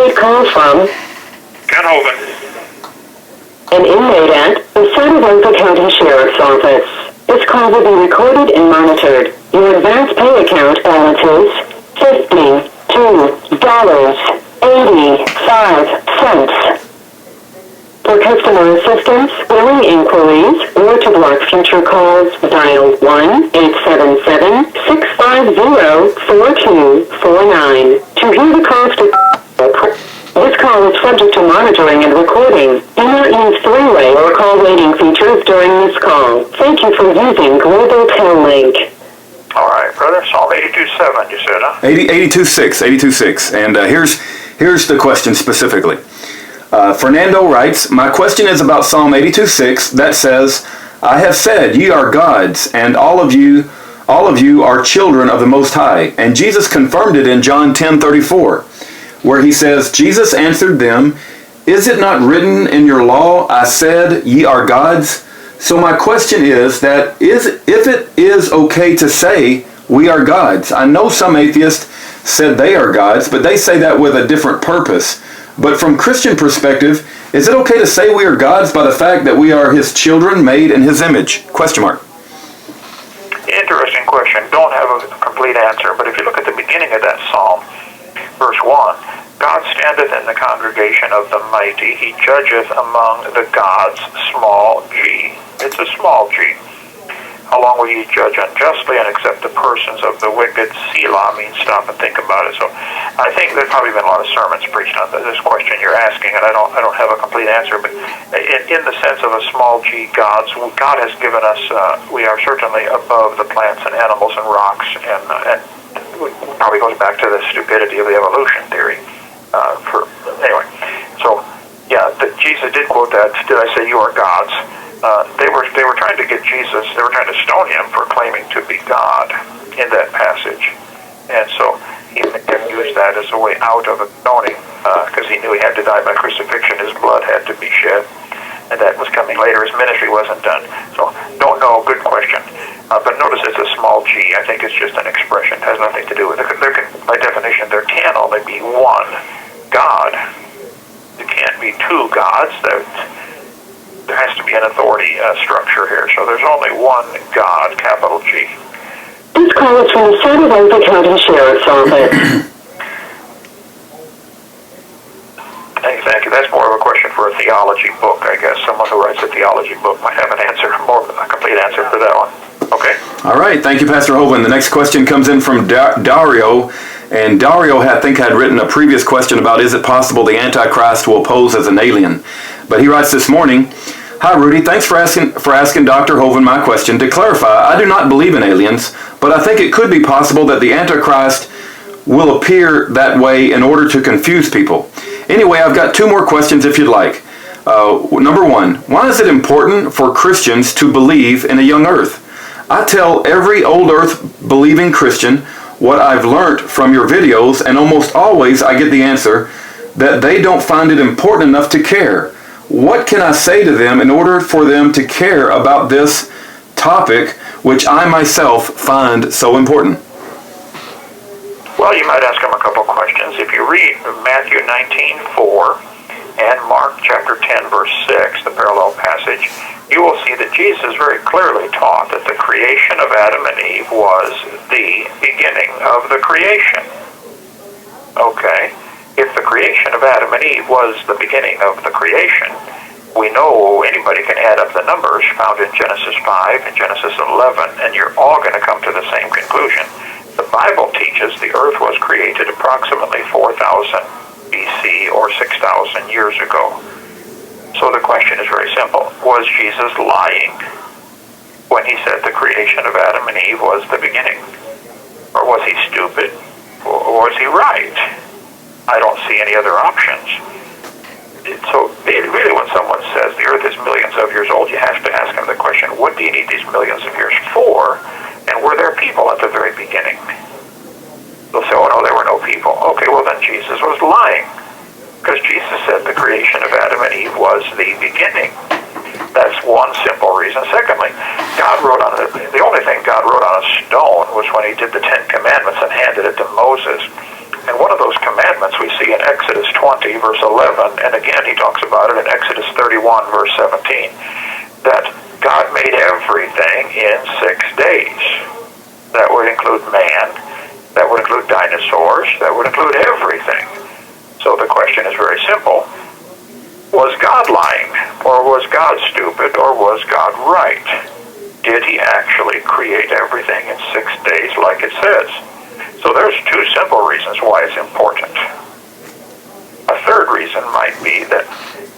Unrecorded call from Ken Hovind. an inmate at the Santa Rosa County Sheriff's Office. This call will be recorded and monitored. Your advance pay account balance is $52.85. For customer assistance, billing inquiries, or to block future calls, dial 1-877-650-4249. To hear the cost of this call is subject to monitoring and recording. Do not use three-way or call waiting features during this call. Thank you for using Global Tel-Link. All right, brother. Psalm 82:7, you said, huh? 82:6. And here's the question specifically. Fernando writes, my question is about Psalm 82:6 that says, I have said, ye are gods, and all of you are children of the Most High. And Jesus confirmed it in John 10:34, where he says, Jesus answered them, is it not written in your law, I said, ye are gods? So my question is that if it is okay to say we are gods. I know some atheists said they are gods, but they say that with a different purpose. But from Christian perspective, is it okay to say we are gods by the fact that we are his children made in his image? Question mark. Interesting question. Don't have a complete answer, but if you look at the beginning of that psalm, verse 1, God standeth in the congregation of the mighty. He judgeth among the gods, small g. It's a small g. How long will ye judge unjustly and accept the persons of the wicked? Selah means stop and think about it. So I think there's probably been a lot of sermons preached on this question you're asking, and I don't have a complete answer, but in the sense of a small g gods, God has given us, we are certainly above the plants and animals and rocks, and it probably goes back to the stupidity of the evolution theory. Anyway, so yeah, Jesus did quote that. Did I say you are gods? They were trying to get Jesus. They were trying to stone him for claiming to be God in that passage, and so he used that as a way out of a stoning because he knew he had to die by crucifixion. His blood had to be shed, and that was coming later. His ministry wasn't done. So don't know. Good question. But notice it's a small g. I think it's just an expression. It has nothing to do with it. By definition, there can only be one God. There can't be two gods. There has to be an authority structure here. So there's only one God, capital G. This call is from the Santa Rosa County Sheriff's Office. Thank you. That's more of a question for a theology book, I guess. Someone who writes a theology book might have an answer, more of a complete answer for that one. Okay. All right. Thank you, Pastor Hovind. The next question comes in from Dario. And Dario, I think, had written a previous question about is it possible the Antichrist will pose as an alien? But he writes this morning, hi, Rudy. Thanks for asking Dr. Hovind my question. To clarify, I do not believe in aliens, but I think it could be possible that the Antichrist will appear that way in order to confuse people. Anyway, I've got two more questions if you'd like. Number one, why is it important for Christians to believe in a young earth? I tell every old earth believing Christian what I've learned from your videos, and almost always I get the answer that they don't find it important enough to care. What can I say to them in order for them to care about this topic, which I myself find so important? Well, you might ask them a couple questions. If you read Matthew 19:4 and Mark chapter 10, verse 6, the parallel passage, you will see that Jesus very clearly taught that the creation of Adam and Eve was the beginning of the creation. Okay. If the creation of Adam and Eve was the beginning of the creation, we know anybody can add up the numbers found in Genesis 5 and Genesis 11, and you're all going to come to the same conclusion. The Bible teaches the earth was created approximately 4,000 BC or 6,000 years ago. So the question is very simple. Was Jesus lying when he said the creation of Adam and Eve was the beginning? Or was he stupid? Or was he right? I don't see any other options. So really when someone says the earth is millions of years old, you have to ask them the question, what do you need these millions of years for? And were there people at the very beginning? They'll say, oh no, there were no people. Okay, well then Jesus was lying. Because Jesus said the creation of Adam and Eve was the beginning. That's one simple reason. Secondly, God wrote on the only thing God wrote on a stone was when he did the Ten Commandments and handed it to Moses. And one of those commandments we see in Exodus 20, verse 11, and again he talks about it in Exodus 31, verse 17, that God made everything in 6 days. That would include man, that would include dinosaurs, that would include everything. So the question is very simple. Was God lying, or was God stupid, or was God right? Did he actually create everything in 6 days like it says? So there's two simple reasons why it's important. A third reason might be that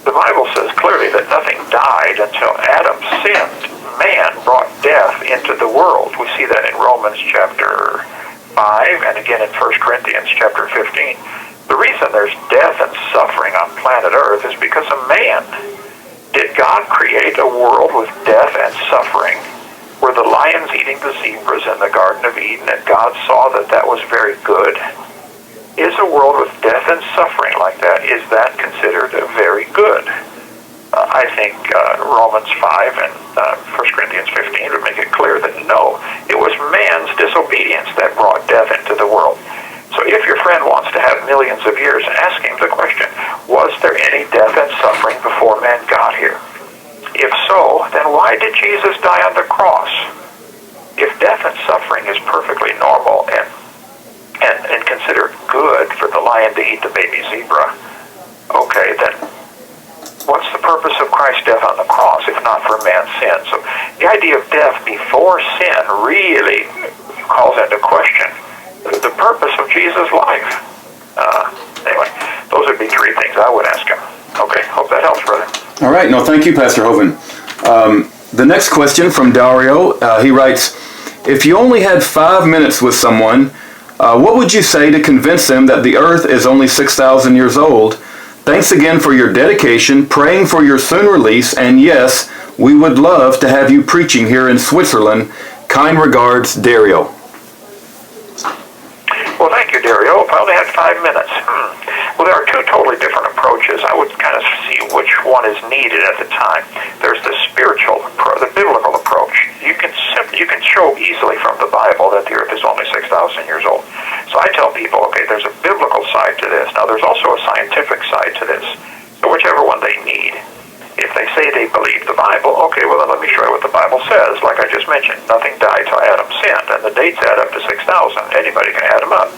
the Bible says clearly that nothing died until Adam sinned. Man brought death into the world. We see that in Romans chapter 5 and again in 1 Corinthians chapter 15. The reason there's death and suffering on planet Earth is because of man. Did God create a world with death and suffering? Were the lions eating the zebras in the Garden of Eden and God saw that that was very good? Is a world with death and suffering like that, is that considered very good? I think Romans 5 and 1 Corinthians 15 would make it clear that no, it was man's disobedience that brought death into the world. So if your friend wants to have millions of years, ask him the question, was there any death and suffering before man got here? If so, then why did Jesus die on the cross? If death and suffering is perfectly normal and considered good for the lion to eat the baby zebra, okay, then what's the purpose of Christ's death on the cross if not for man's sin? So the idea of death before sin really calls into question the purpose of Jesus' life. Anyway, those would be three things I would ask him. Okay, hope that helps, brother. All right, no, thank you, Pastor Hovind. The next question from Dario, he writes, if you only had 5 minutes with someone, what would you say to convince them that the earth is only 6,000 years old? Thanks again for your dedication, praying for your soon release, and yes, we would love to have you preaching here in Switzerland. Kind regards, Dario. Well, thank you, Dario. If I only had 5 minutes. Well, there are two totally different approaches. I would kind of see which one is needed at the time. There's the spiritual, the biblical approach. You can show easily from the Bible that the earth is only 6,000 years old. So I tell people, okay, there's a biblical side to this. Now, there's also a scientific side to this. So whichever one they need. If they say they believe the Bible, okay, well, then let me show you what the Bible says. Like I just mentioned, nothing died till Adam sinned, and the dates add up to 6,000. Anybody can add them up.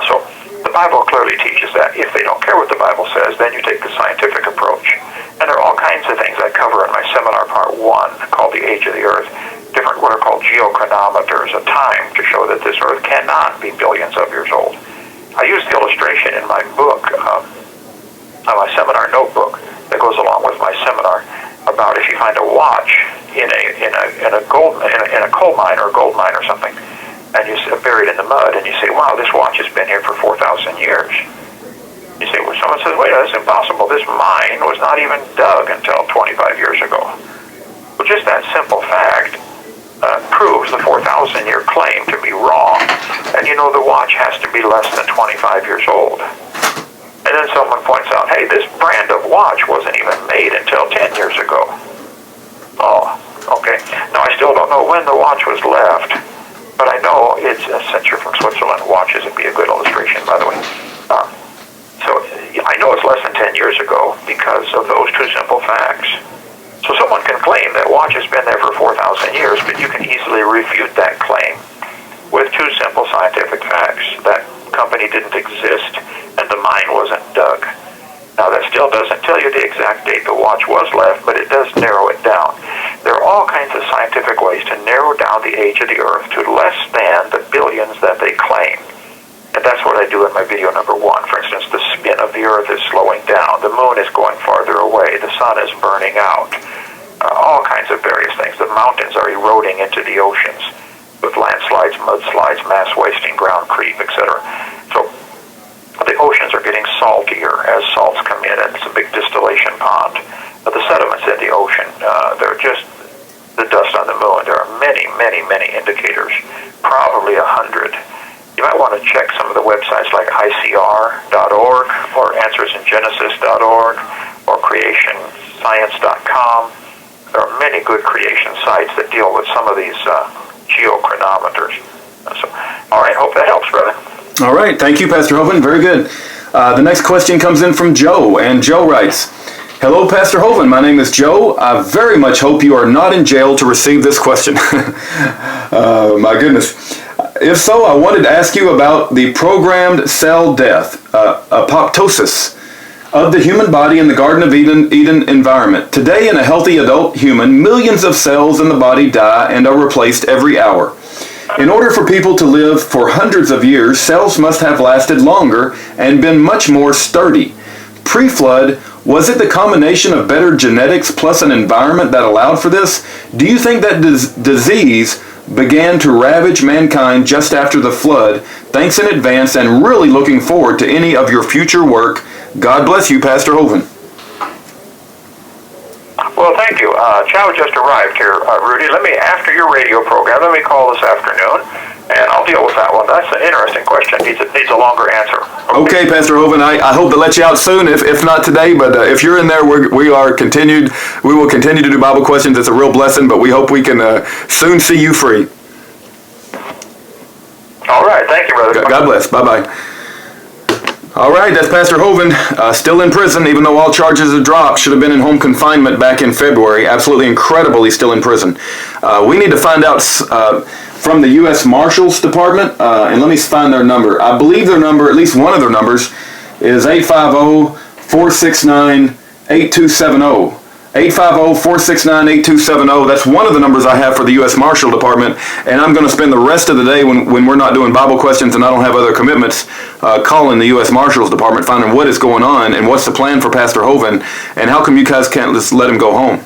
So the Bible clearly teaches that. If they don't care what the Bible says, then you take the scientific approach. And there are all kinds of things I cover in my seminar part 1 called The Age of the Earth. Different what are called geochronometers, a time to show that this earth cannot be billions of years old. I use the illustration in my book, my seminar notebook that goes along with my seminar about if you find a watch in a coal mine or a gold mine or something, and you buried in the mud, and you say, wow, this watch has been here for 4,000 years. You say, well, someone says, wait, that's impossible. This mine was not even dug until 25 years ago. Well, just that simple fact proves the 4,000-year claim to be wrong. And you know the watch has to be less than 25 years old. And then someone points out, hey, this brand of watch wasn't even made until 10 years ago. Oh, okay. Now, I still don't know when the watch was left, but I know it's, since you're from Switzerland, watches would be a good illustration, by the way. So I know it's less than 10 years ago because of those two simple facts. So someone can claim that watch has been there for 4,000 years, but you can easily refute that claim with two simple scientific facts. That company didn't exist, and the mine wasn't dug. Now, that still doesn't tell you the exact date the watch was left, but it does narrow it down. There are all kinds of scientific ways to narrow down the age of the earth to less than the billions that they claim. And that's what I do in my video number 1. For instance, the spin of the earth is slowing down. The moon is going farther away. The sun is burning out. All kinds of various things. The mountains are eroding into the oceans with landslides, mudslides, mass wasting, ground creep, etc. So the oceans are getting saltier as salts come in, and it's a big distillation pond. The sediments in the ocean, they're just the dust on the moon. There are many, many, many indicators, probably 100. You might want to check some of the websites like ICR.org or AnswersInGenesis.org or CreationScience.com. There are many good creation sites that deal with some of these geochronometers. So, all right, hope that helps, brother. All right. Thank you, Pastor Hovind. Very good. The next question comes in from Joe, and Joe writes, "Hello, Pastor Hovind. My name is Joe. I very much hope you are not in jail to receive this question." My goodness. If so, I wanted to ask you about the programmed cell death, APOPTOSIS, of the human body in the Garden of Eden environment. Today, in a healthy adult human, millions of cells in the body die and are replaced every hour. In order for people to live for hundreds of years, cells must have lasted longer and been much more sturdy. Pre-flood, was it the combination of better genetics plus an environment that allowed for this? Do you think that disease began to ravage mankind just after the flood? Thanks in advance, and really looking forward to any of your future work. God bless you, Pastor Hovind. Well, thank you. Chow just arrived here. Rudy, after your radio program, let me call this afternoon, and I'll deal with that one. That's an interesting question. Needs a longer answer. Okay, Pastor Hovind, I hope to let you out soon, if not today, but if you're in there, we will continue to do Bible questions. It's a real blessing, but we hope we can soon see you free. All right, thank you, brother. God bless. Bye-bye. All right, that's Pastor Hovind, still in prison, even though all charges have dropped. Should have been in home confinement back in February. Absolutely incredible he's still in prison. We need to find out from the U.S. Marshals Department, and let me find their number. I believe their number, at least one of their numbers, is 850-469-8270. 850-469-8270. That's one of the numbers I have for the U.S. Marshal Department, and I'm going to spend the rest of the day when we're not doing Bible questions and I don't have other commitments calling the U.S. Marshals Department, finding what is going on and what's the plan for Pastor Hovind, and how come you guys can't just let him go home.